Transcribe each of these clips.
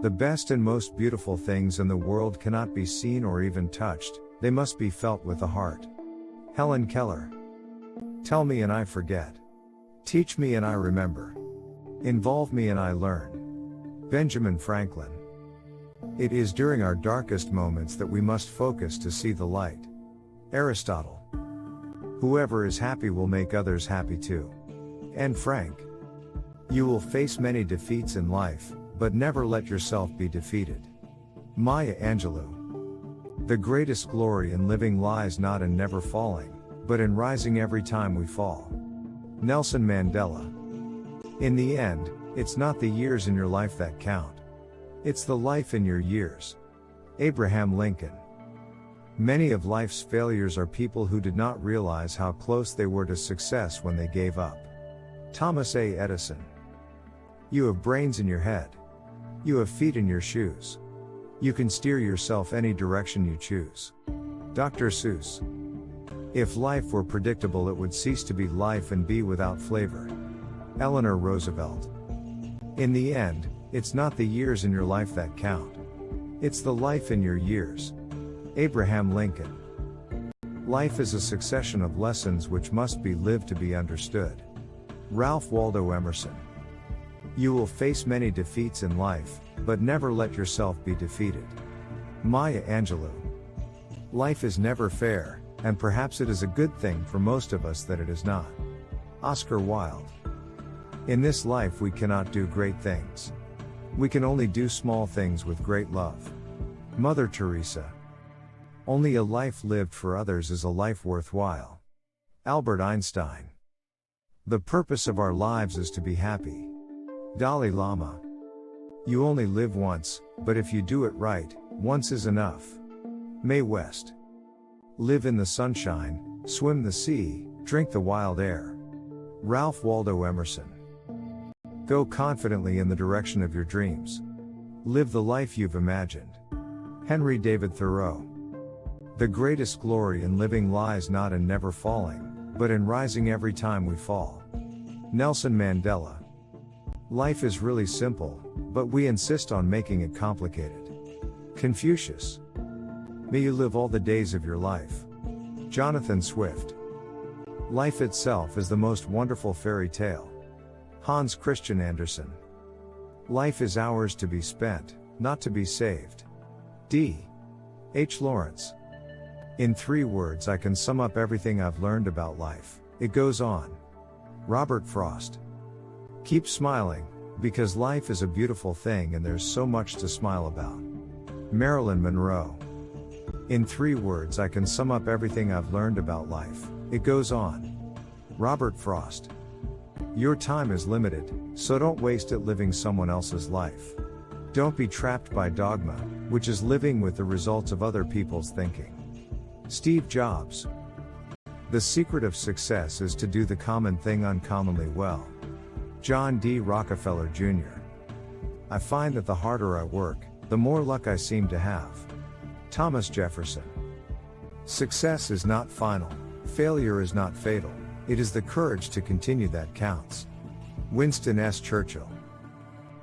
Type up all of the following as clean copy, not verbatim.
The best and most beautiful things in the world cannot be seen or even touched, they must be felt with the heart. Helen Keller. Tell me and I forget. Teach me and I remember. Involve me and I learn. Benjamin Franklin. It is during our darkest moments that we must focus to see the light. Aristotle. Whoever is happy will make others happy too. Anne Frank. You will face many defeats in life, but never let yourself be defeated. Maya Angelou. The greatest glory in living lies not in never falling, but in rising every time we fall. Nelson Mandela. In the end, it's not the years in your life that count. It's the life in your years. Abraham Lincoln. Many of life's failures are people who did not realize how close they were to success when they gave up. Thomas A. Edison. You have brains in your head. You have feet in your shoes. You can steer yourself any direction you choose. Dr. Seuss. If life were predictable, it would cease to be life and be without flavor. Eleanor Roosevelt. In the end, it's not the years in your life that count. It's the life in your years. Abraham Lincoln. Life is a succession of lessons which must be lived to be understood. Ralph Waldo Emerson. You will face many defeats in life, but never let yourself be defeated. Maya Angelou. Life is never fair, and perhaps it is a good thing for most of us that it is not. Oscar Wilde. In this life we cannot do great things. We can only do small things with great love. Mother Teresa. Only a life lived for others is a life worthwhile. Albert Einstein. The purpose of our lives is to be happy. Dalai Lama. You only live once, but if you do it right, once is enough. Mae West. Live in the sunshine, swim the sea, drink the wild air. Ralph Waldo Emerson. Go confidently in the direction of your dreams. Live the life you've imagined. Henry David Thoreau. The greatest glory in living lies not in never falling, but in rising every time we fall. Nelson Mandela. Life is really simple, but we insist on making it complicated. Confucius. May you live all the days of your life. Jonathan Swift. Life itself is the most wonderful fairy tale. Hans Christian Andersen. Life is ours to be spent, not to be saved. D. H. Lawrence. In 3 words I can sum up everything I've learned about life. It goes on. Robert Frost. Keep smiling, because life is a beautiful thing and there's so much to smile about. Marilyn Monroe. In 3 words I can sum up everything I've learned about life. It goes on. Robert Frost. Your time is limited, so don't waste it living someone else's life. Don't be trapped by dogma, which is living with the results of other people's thinking. Steve Jobs. The secret of success is to do the common thing uncommonly well. John D. Rockefeller Jr. I find that the harder I work, the more luck I seem to have. Thomas Jefferson. Success is not final, failure is not fatal, it is the courage to continue that counts. Winston S. Churchill.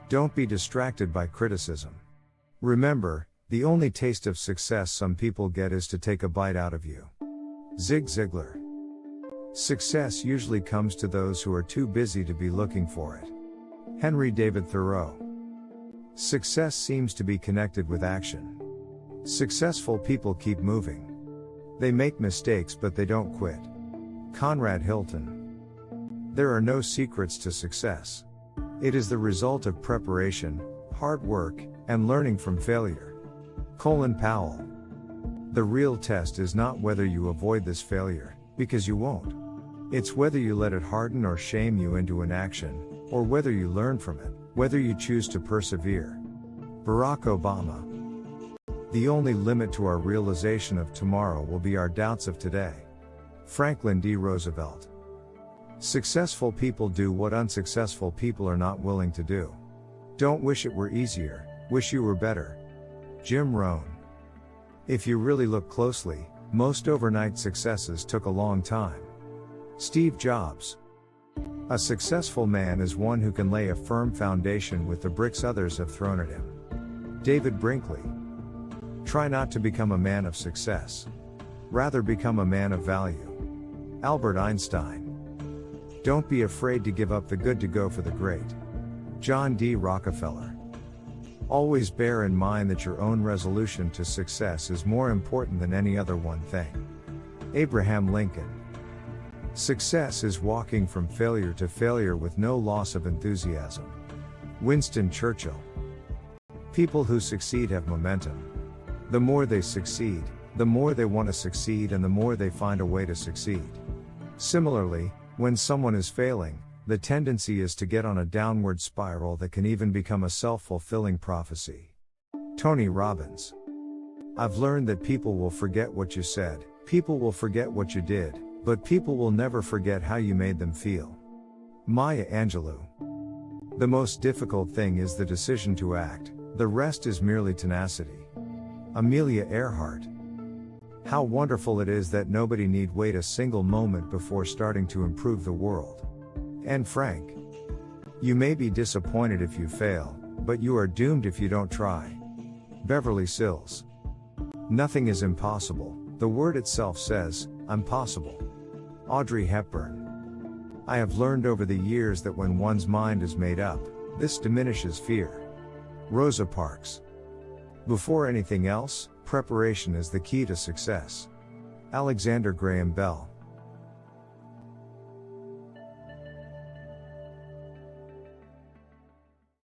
Don't be distracted by criticism. Remember, the only taste of success some people get is to take a bite out of you. Zig Ziglar. Success usually comes to those who are too busy to be looking for it. Henry David Thoreau. Success seems to be connected with action. Successful people keep moving. They make mistakes but they don't quit. Conrad Hilton. There are no secrets to success. It is the result of preparation, hard work, and learning from failure. Colin Powell. The real test is not whether you avoid this failure, because you won't. It's whether you let it harden or shame you into inaction, or whether you learn from it, whether you choose to persevere. Barack Obama. The only limit to our realization of tomorrow will be our doubts of today. Franklin D. Roosevelt. Successful people do what unsuccessful people are not willing to do. Don't wish it were easier, wish you were better. Jim Rohn. If you really look closely, most overnight successes took a long time. Steve Jobs. A successful man is one who can lay a firm foundation with the bricks others have thrown at him. David Brinkley. Try not to become a man of success. Rather become a man of value. Albert Einstein. Don't be afraid to give up the good to go for the great. John D. Rockefeller. Always bear in mind that your own resolution to success is more important than any other one thing. Abraham Lincoln. Success is walking from failure to failure with no loss of enthusiasm. Winston Churchill. People who succeed have momentum. The more they succeed, the more they want to succeed and the more they find a way to succeed. Similarly, when someone is failing, the tendency is to get on a downward spiral that can even become a self-fulfilling prophecy. Tony Robbins. I've learned that people will forget what you said, people will forget what you did, but people will never forget how you made them feel. Maya Angelou. The most difficult thing is the decision to act, the rest is merely tenacity. Amelia Earhart. How wonderful it is that nobody need wait a single moment before starting to improve the world. Anne Frank. You may be disappointed if you fail, but you are doomed if you don't try. Beverly Sills. Nothing is impossible, the word itself says, I'm possible. Audrey Hepburn. I have learned over the years that when one's mind is made up, this diminishes fear. Rosa Parks. Before anything else, preparation is the key to success. Alexander Graham Bell.